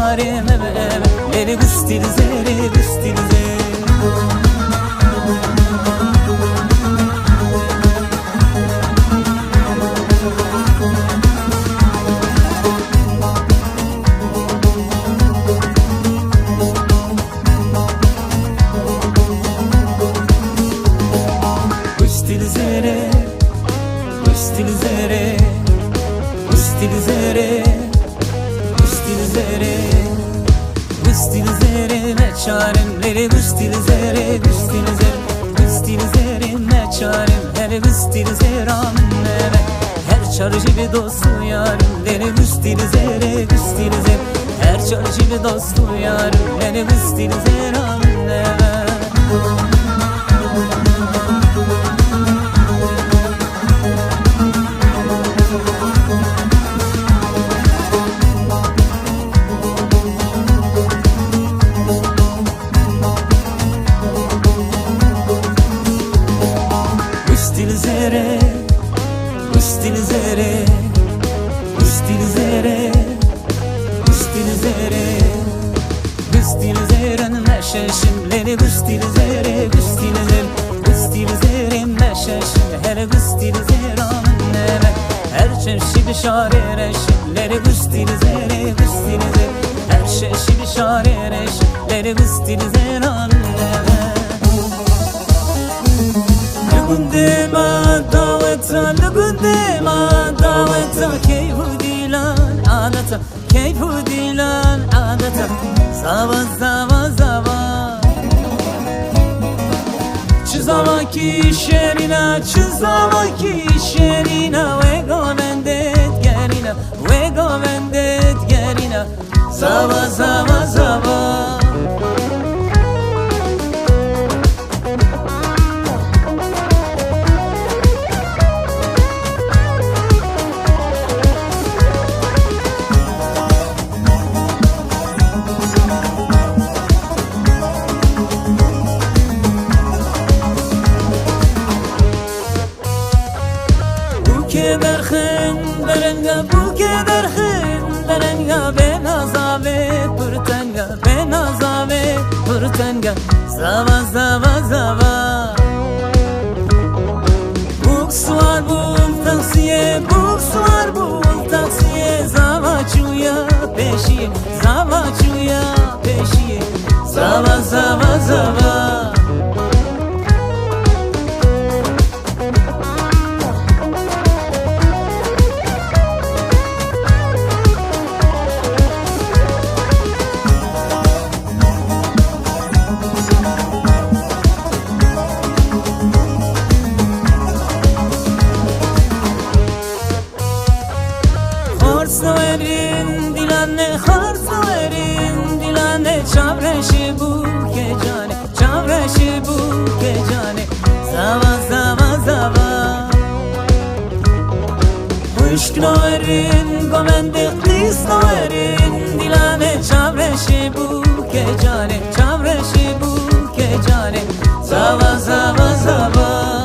شاره leri gustil zere gustil zere gustil zere gustil zere gustil zere gustil zere gustil zere ne çarem leri gustil zere gustil zere gustil zere ne çarem leri gustil zere amneme her çarşı bir dostu yarım leri gustil zere gustil zere her çarşı bir dostu yarım leri gustil zere amneme gustil zere gustil zere gustil zere gustil zere gustil zere meşeşimleri gustil zere gustil zere gustil zere meşeşim her gustil zere anneme her çeşit şare reşimleri gustil zere gustil zere her çeşit şare reşimleri gustil zere anneme لقدما دعوتا لقدما دعوتا كيف ديلان عادتا كيف ديلان عادتا زوا زوا زوا چزاوا کی شرینا چزاوا کی شرینا وگا وندت گرینا وگا وندت گرینا زوا زوا زوا برخن برنگا بوکه برخن برنگا به نازاوه پرتنگا به نازاوه پرتنگا زوا زوا زوا بوک سوار بول تاکسیه بوک سوار بول تاکسیه زوا چویا پیشیه زوا چویا پیشیه زوا زوا زوا خارزوئرین دیلانه خارزوئرین دیلانه چاورشی بو که جانه چاورشی بو که جانه زوا زوا زوا خوشگنوئرین گمنده قلیسنوئرین دیلانه چاورشی بو که جانه چاورشی بو که جانه زوا زوا زوا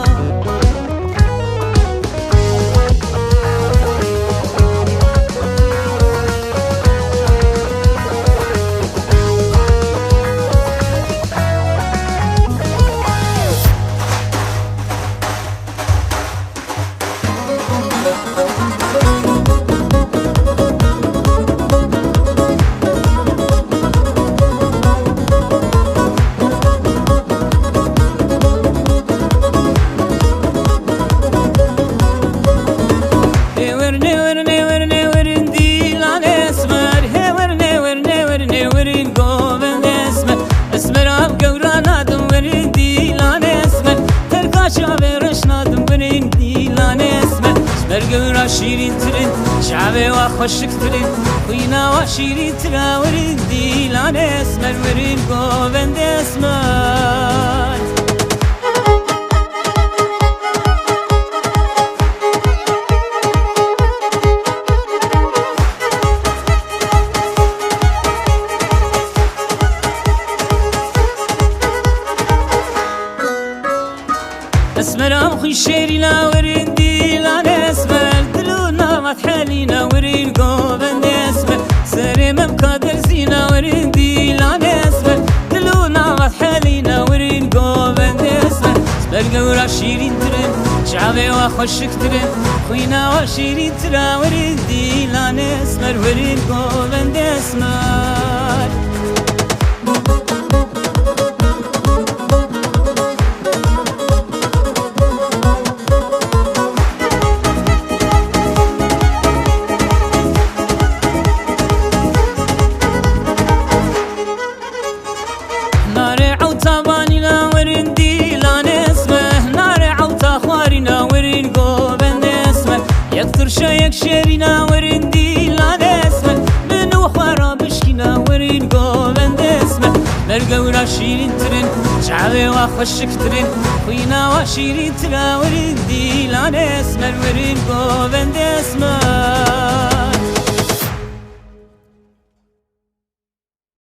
برگورا شیرین ترین شعبه و خوشک ترین خوینا و شیرین تراورین دیلان اسمر ورین گووند اسمر اسمرام خوی شیرینا ورین دیلان اسمر دلو نامت حالینا ورین گووند اسمر سرمم قادر زینا چاوی و خوشکترین خوینا و شیرین ترا ورین دیلان اسمر ورین گووند اسمر یک شیرینا ورین دیلان اسمه منو خوارا بشکینا ورین گووند اسمه مرگورا شیرین ترین چاوی و خوشک ترین خوینا و شیرین ترا ورین دیلان اسمه ورین گووند اسمه